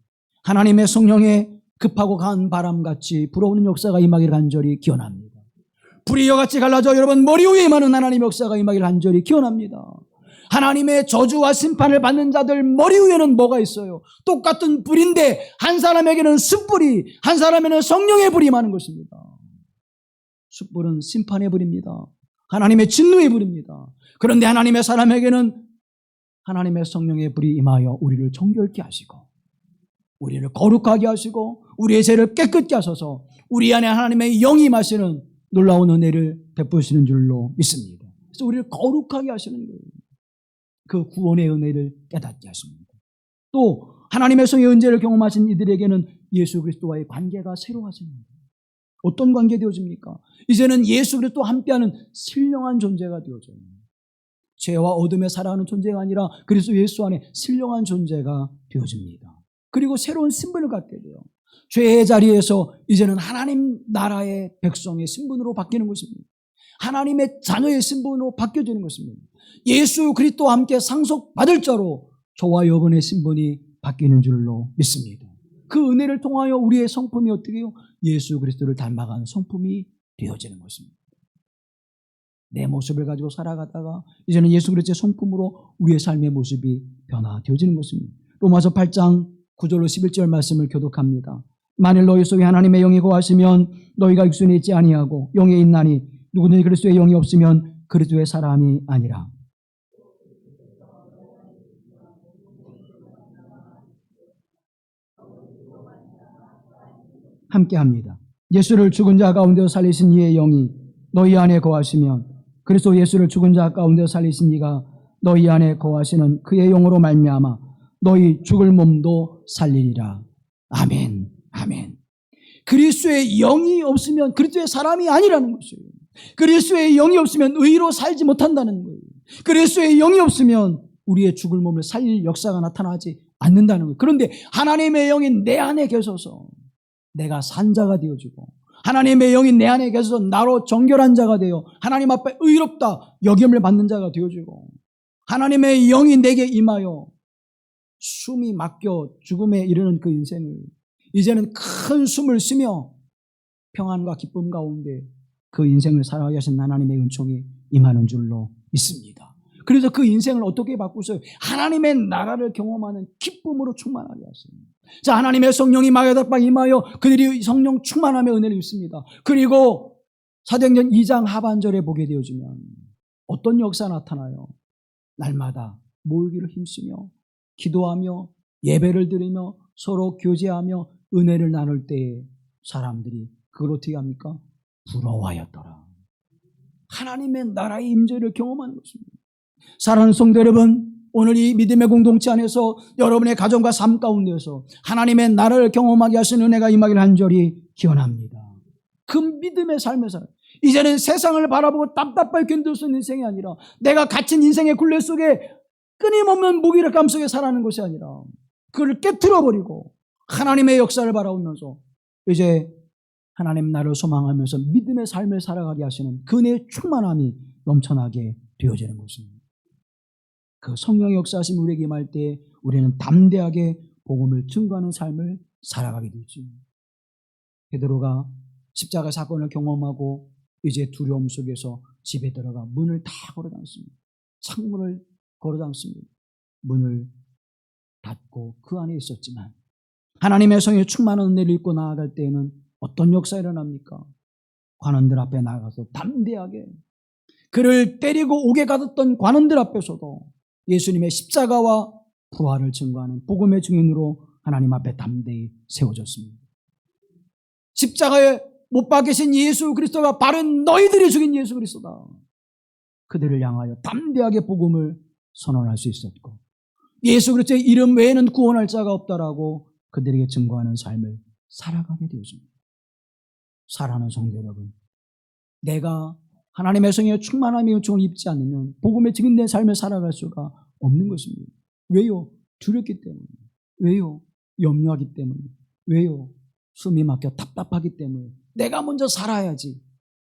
하나님의 성령의 급하고 강한 바람같이 불어오는 역사가 임하기를 간절히 기원합니다. 불이 여같이 갈라져 여러분 머리 위에 임하는 하나님의 역사가 임하기를 간절히 기원합니다. 하나님의 저주와 심판을 받는 자들 머리 위에는 뭐가 있어요? 똑같은 불인데 한 사람에게는 숯불이, 한 사람에게는 성령의 불이 임하는 것입니다. 숯불은 심판의 불입니다. 하나님의 진노의 불입니다. 그런데 하나님의 사람에게는 하나님의 성령의 불이 임하여 우리를 정결케 하시고 우리를 거룩하게 하시고 우리의 죄를 깨끗게 하셔서 우리 안에 하나님의 영이 임하시는 놀라운 은혜를 베푸시는 줄로 믿습니다. 그래서 우리를 거룩하게 하시는 거예요. 그 구원의 은혜를 깨닫게 하십니다. 또 하나님의 성의 은혜를 경험하신 이들에게는 예수 그리스도와의 관계가 새로워집니다. 어떤 관계 되어집니까? 이제는 예수 그리스도와 함께하는 신령한 존재가 되어져요. 죄와 어둠에 살아가는 존재가 아니라 그리스도 예수 안에 신령한 존재가 되어집니다. 그리고 새로운 신분을 갖게 돼요. 죄의 자리에서 이제는 하나님 나라의 백성의 신분으로 바뀌는 것입니다. 하나님의 자녀의 신분으로 바뀌어지는 것입니다. 예수 그리스도와 함께 상속받을 자로 저와 여러분의 신분이 바뀌는 줄로 믿습니다. 그 은혜를 통하여 우리의 성품이 어떻게 해요? 예수 그리스도를 닮아가는 성품이 되어지는 것입니다. 내 모습을 가지고 살아가다가 이제는 예수 그리스도의 성품으로 우리의 삶의 모습이 변화되어지는 것입니다. 로마서 8장 9절로 11절 말씀을 교독합니다. 만일 너희 속에 하나님의 영이 거하시면 너희가 육신에 있지 아니하고 영에 있나니 누구든지 그리스도의 영이 없으면 그리스도의 사람이 아니라. 함께합니다. 예수를 죽은 자 가운데서 살리신 이의 영이 너희 안에 거하시면 그리스도 예수를 죽은 자 가운데서 살리신 이가 너희 안에 거하시는 그의 영으로 말미암아 너희 죽을 몸도 살리리라. 아멘. 아멘. 그리스도의 영이 없으면 그리스도의 사람이 아니라는 것이에요. 그리스도의 영이 없으면 의로 살지 못한다는 거예요. 그리스도의 영이 없으면 우리의 죽을 몸을 살릴 역사가 나타나지 않는다는 거예요. 그런데 하나님의 영이 내 안에 계셔서 내가 산 자가 되어지고 하나님의 영이 내 안에 계셔서 나로 정결한 자가 되어 하나님 앞에 의롭다 여김을 받는 자가 되어지고 하나님의 영이 내게 임하여 숨이 막혀 죽음에 이르는 그 인생을 이제는 큰 숨을 쉬며 평안과 기쁨 가운데 그 인생을 살아가게 하신 하나님의 은총이 임하는 줄로 믿습니다. 그래서 그 인생을 어떻게 바꾸어요? 하나님의 나라를 경험하는 기쁨으로 충만하게 하십니다. 자, 하나님의 성령이 마가다락 임하여 그들이 성령 충만함의 은혜를 입습니다. 그리고 사도행전 2장 하반절에 보게 되어지면 어떤 역사가 나타나요? 날마다 모이기를 힘쓰며 기도하며 예배를 드리며 서로 교제하며 은혜를 나눌 때에 사람들이 그걸 어떻게 합니까? 부러워하였더라. 하나님의 나라의 임재를 경험하는 것입니다. 사랑하는 성도 여러분, 오늘 이 믿음의 공동체 안에서 여러분의 가정과 삶 가운데서 하나님의 나라를 경험하게 하시는 은혜가 임하기를 간절히 기원합니다. 그 믿음의 삶에서 이제는 세상을 바라보고 답답하게 견딜 수 있는 인생이 아니라 내가 갇힌 인생의 굴레 속에 끊임없는 무기력감 속에 살아가는 것이 아니라 그걸 깨트려버리고 하나님의 역사를 바라보면서 이제 하나님 나라를 소망하면서 믿음의 삶을 살아가게 하시는 그 은혜의 충만함이 넘쳐나게 되어지는 것입니다. 그 성령의 역사하심이 우리에게 임할 때 우리는 담대하게 복음을 증거하는 삶을 살아가게 되죠. 베드로가 십자가 사건을 경험하고 이제 두려움 속에서 집에 들어가 문을 다 걸어 닫습니다. 창문을 그러지 않습니다. 문을 닫고 그 안에 있었지만 하나님의 성령의 충만한 은혜를 입고 나아갈 때에는 어떤 역사가 일어납니까? 관원들 앞에 나가서 담대하게 그를 때리고 옥에 가뒀던 관원들 앞에서도 예수님의 십자가와 부활을 증거하는 복음의 증인으로 하나님 앞에 담대히 세워졌습니다. 십자가에 못 박히신 예수 그리스도가 바로 너희들이 죽인 예수 그리스도다. 그들을 향하여 담대하게 복음을 선언할 수 있었고 예수 그리스도의 이름 외에는 구원할 자가 없다라고 그들에게 증거하는 삶을 살아가게 되었습니다. 사랑하는 성도 여러분, 내가 하나님의 성령의 충만함의 요청을 입지 않으면 복음에 증인된 삶을 살아갈 수가 없는 것입니다. 왜요? 두렵기 때문에. 왜요? 염려하기 때문에. 왜요? 숨이 막혀 답답하기 때문에. 내가 먼저 살아야지.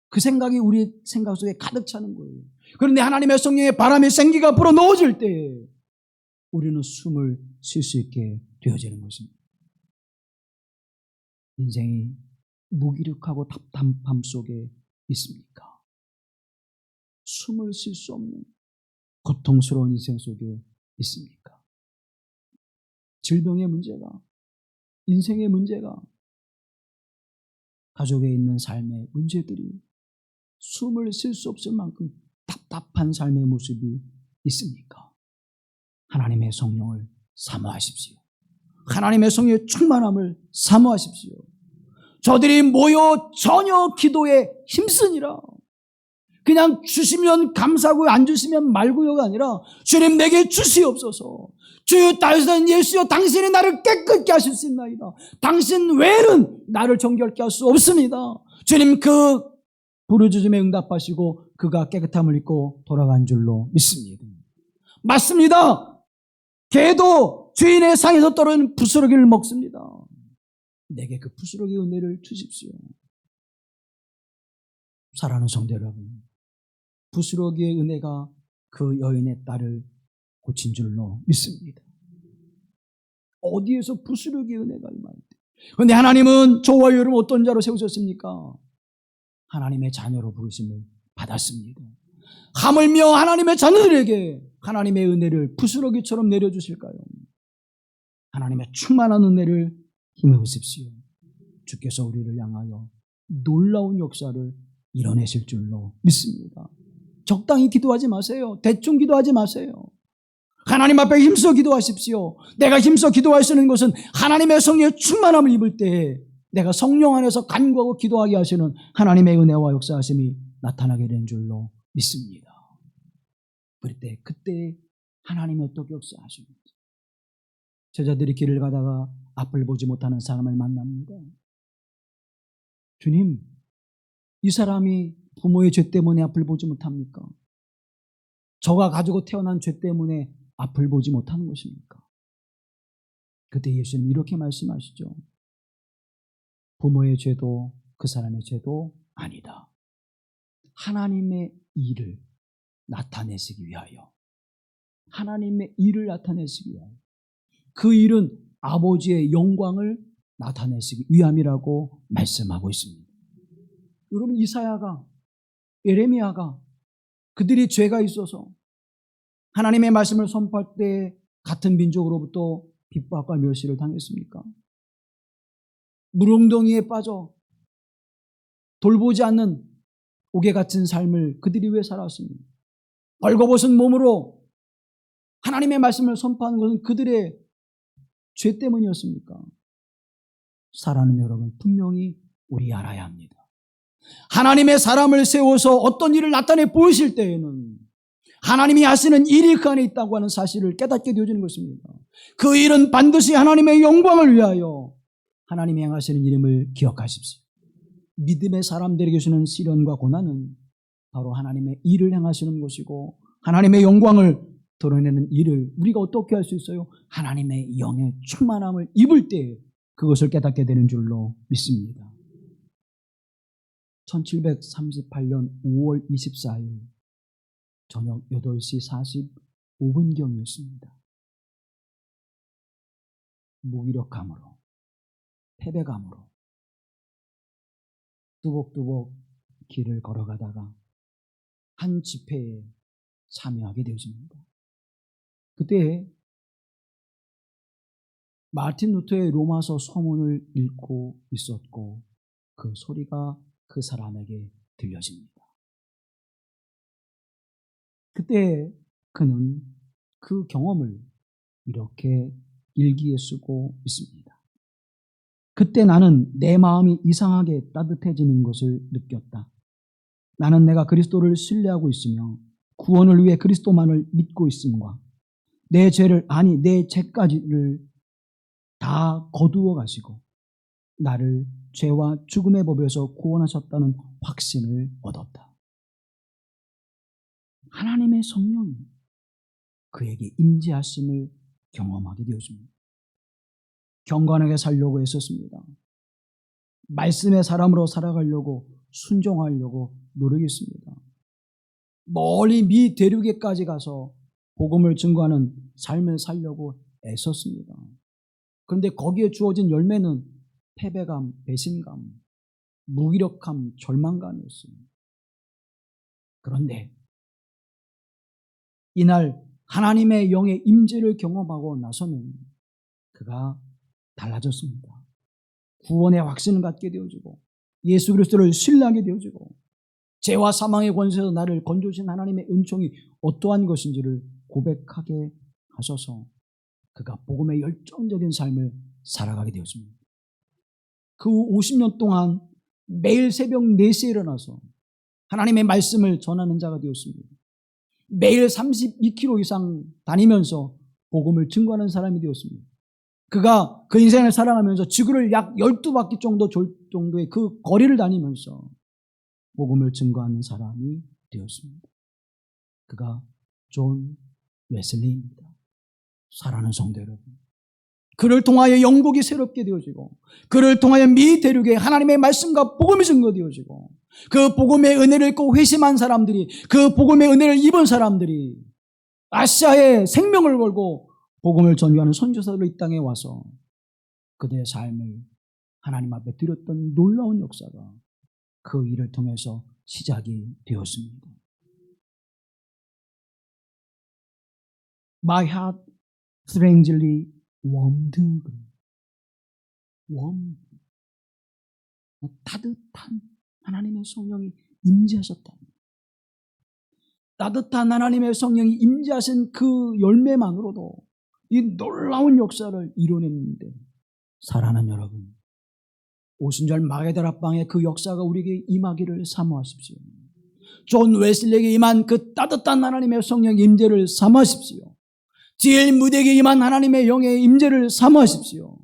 그 생각이 우리 생각 속에 가득 차는 거예요. 그런데 하나님의 성령의 바람이 생기가 불어넣어질 때 우리는 숨을 쉴 수 있게 되어지는 것입니다. 인생이 무기력하고 답답함 속에 있습니까? 숨을 쉴 수 없는 고통스러운 인생 속에 있습니까? 질병의 문제가, 인생의 문제가, 가족에 있는 삶의 문제들이 숨을 쉴 수 없을 만큼 답답한 삶의 모습이 있습니까? 하나님의 성령을 사모하십시오. 하나님의 성령의 충만함을 사모하십시오. 저들이 모여 전혀 기도에 힘쓰니라. 그냥 주시면 감사하고 안 주시면 말고요가 아니라 주님 내게 주시옵소서. 주 다윗은 예수여 당신이 나를 깨끗게 하실 수 있나이다. 당신 외에는 나를 정결케 할 수 없습니다. 주님 그 부르짖음에 응답하시고 그가 깨끗함을 입고 돌아간 줄로 믿습니다. 맞습니다. 개도 주인의 상에서 떨어지는 부스러기를 먹습니다. 내게 그 부스러기 은혜를 주십시오. 사랑하는 성도 여러분, 부스러기의 은혜가 그 여인의 딸을 고친 줄로 믿습니다. 어디에서 부스러기의 은혜가 임하는데? 그런데 하나님은 저와 여러분 어떤 자로 세우셨습니까? 하나님의 자녀로 부르심을 받았습니다. 하물며 하나님의 자녀들에게 하나님의 은혜를 부스러기처럼 내려주실까요? 하나님의 충만한 은혜를 힘입으십시오. 주께서 우리를 향하여 놀라운 역사를 이뤄내실 줄로 믿습니다. 적당히 기도하지 마세요. 대충 기도하지 마세요. 하나님 앞에 힘써 기도하십시오. 내가 힘써 기도할 수 있는 것은 하나님의 성령의 충만함을 입을 때에 내가 성령 안에서 간구하고 기도하게 하시는 하나님의 은혜와 역사하심이 나타나게 된 줄로 믿습니다. 그때 하나님이 어떻게 역사하십니까? 제자들이 길을 가다가 앞을 보지 못하는 사람을 만납니다. 주님, 이 사람이 부모의 죄 때문에 앞을 보지 못합니까? 저가 가지고 태어난 죄 때문에 앞을 보지 못하는 것입니까? 그때 예수님 이렇게 말씀하시죠. 부모의 죄도 그 사람의 죄도 아니다. 하나님의 일을 나타내시기 위하여. 하나님의 일을 나타내시기 위하여. 그 일은 아버지의 영광을 나타내시기 위함이라고 말씀하고 있습니다. 여러분 이사야가 예레미야가 그들이 죄가 있어서 하나님의 말씀을 선포할 때 같은 민족으로부터 핍박과 멸시를 당했습니까? 물웅덩이에 빠져 돌보지 않는 옥에 갇힌 삶을 그들이 왜 살았습니까? 벌거벗은 몸으로 하나님의 말씀을 선포하는 것은 그들의 죄 때문이었습니까? 사랑하는 여러분, 분명히 우리 알아야 합니다. 하나님의 사람을 세워서 어떤 일을 나타내 보이실 때에는 하나님이 하시는 일이 그 안에 있다고 하는 사실을 깨닫게 되어지는 것입니다. 그 일은 반드시 하나님의 영광을 위하여 하나님이 행하시는 이름을 기억하십시오. 믿음의 사람들에게 주는 시련과 고난은 바로 하나님의 일을 행하시는 것이고 하나님의 영광을 드러내는 일을 우리가 어떻게 할 수 있어요? 하나님의 영의 충만함을 입을 때 그것을 깨닫게 되는 줄로 믿습니다. 1738년 5월 24일 저녁 8시 45분경이었습니다. 무기력함으로, 패배감으로 뚜벅뚜벅 길을 걸어가다가 한 집회에 참여하게 되었습니다. 그때 마틴 루터의 로마서 서문을 읽고 있었고 그 소리가 그 사람에게 들려집니다. 그때 그는 그 경험을 이렇게 일기에 쓰고 있습니다. 그때 나는 내 마음이 이상하게 따뜻해지는 것을 느꼈다. 나는 내가 그리스도를 신뢰하고 있으며 구원을 위해 그리스도만을 믿고 있음과 내 죄를, 아니 내 죄까지를 다 거두어 가시고 나를 죄와 죽음의 법에서 구원하셨다는 확신을 얻었다. 하나님의 성령이 그에게 임재하심을 경험하게 되었습니다. 경건하게 살려고 애썼습니다. 말씀의 사람으로 살아가려고 순종하려고 노력했습니다. 멀리 미 대륙에까지 가서 복음을 증거하는 삶을 살려고 애썼습니다. 그런데 거기에 주어진 열매는 패배감, 배신감, 무기력함, 절망감이었습니다. 그런데 이날 하나님의 영의 임재를 경험하고 나서는 그가 달라졌습니다. 구원의 확신을 갖게 되어지고 예수 그리스도를 신뢰하게 되어지고 죄와 사망의 권세에서 나를 건져주신 하나님의 은총이 어떠한 것인지를 고백하게 하셔서 그가 복음의 열정적인 삶을 살아가게 되었습니다. 그 후 50년 동안 매일 새벽 4시에 일어나서 하나님의 말씀을 전하는 자가 되었습니다. 매일 32km 이상 다니면서 복음을 증거하는 사람이 되었습니다. 그가 그 인생을 살아가면서 지구를 약 12바퀴 정도의 그 거리를 다니면서 복음을 증거하는 사람이 되었습니다. 그가 존 웨슬리입니다. 사랑하는 성도 여러분, 그를 통하여 영국이 새롭게 되어지고 그를 통하여 미 대륙에 하나님의 말씀과 복음이 증거되어지고 그 복음의 은혜를 입고 회심한 사람들이, 그 복음의 은혜를 입은 사람들이 아시아에 생명을 걸고 복음을 전유하는 선교사들이 이 땅에 와서 그들의 삶을 하나님 앞에 드렸던 놀라운 역사가 그 일을 통해서 시작이 되었습니다. My heart strangely warmed. 따뜻한 하나님의 성령이 임재하셨다. 따뜻한 하나님의 성령이 임재하신 그 열매만으로도 이 놀라운 역사를 이뤄냈는데, 사랑하는 여러분, 오순절 마게다 앞방에 그 역사가 우리에게 임하기를 사모하십시오. 존 웨슬리에게 임한 그 따뜻한 하나님의 성령 임재를 사모하십시오. D.L. 무디에게 임한 하나님의 영의 임재를 사모하십시오.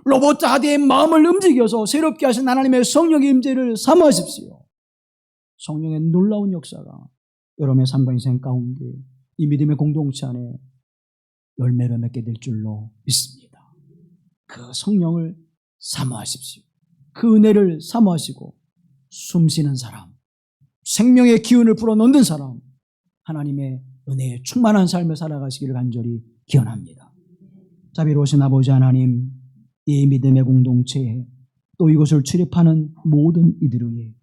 로버트 하디의 마음을 움직여서 새롭게 하신 하나님의 성령의 임재를 사모하십시오. 성령의 놀라운 역사가 여러분의 삶과 인생 가운데 이 믿음의 공동체 안에 열매를 맺게 될 줄로 믿습니다. 그 성령을 사모하십시오. 그 은혜를 사모하시고 숨쉬는 사람, 생명의 기운을 불어넣는 사람, 하나님의 은혜에 충만한 삶을 살아가시기를 간절히 기원합니다. 자비로우신 아버지 하나님, 이 믿음의 공동체에 또 이곳을 출입하는 모든 이들 위에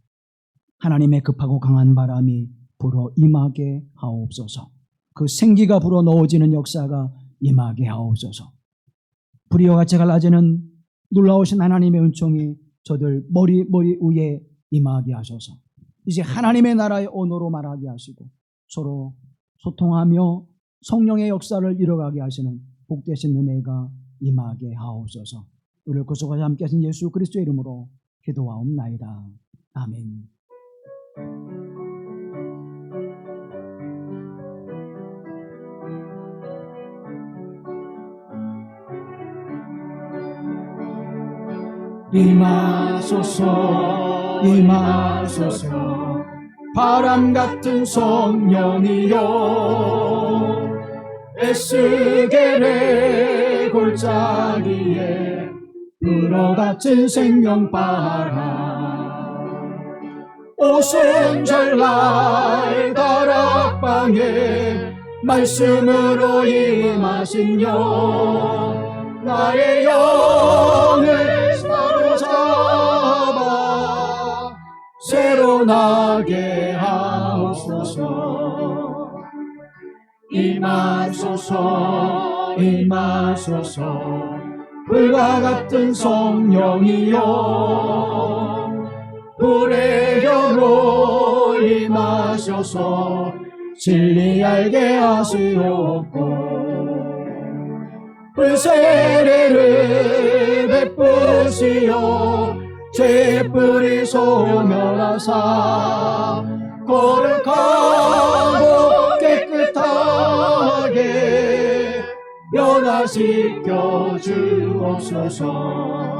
하나님의 급하고 강한 바람이 불어 임하게 하옵소서. 그 생기가 불어 넣어지는 역사가 임하게 하옵소서. 불이와 같이 갈라지는 놀라우신 하나님의 은총이 저들 머리 위에 임하게 하셔서 이제 하나님의 나라의 언어로 말하게 하시고 서로 소통하며 성령의 역사를 이뤄가게 하시는 복되신 은혜가 임하게 하옵소서. 우리를 구속하여 함께 하신 예수 그리스도의 이름으로 기도하옵나이다. 아멘. 임하소서, 임하소서, 바람 같은 성령이여, 에스겔의 골짜기에 불어닥친 생명바람, 오순절 날 다락방에 말씀으로 임하시며 나의 영을 사로잡아 새로 나게 하옵소서. 임하소서 임하소서 불과 같은 성령이여 불의 혀로 임하소서 진리 알게 하시옵고 불세례를 베푸시어 죄의 뿌리 소멸하사 거룩하고 깨끗하게 변화시켜 주옵소서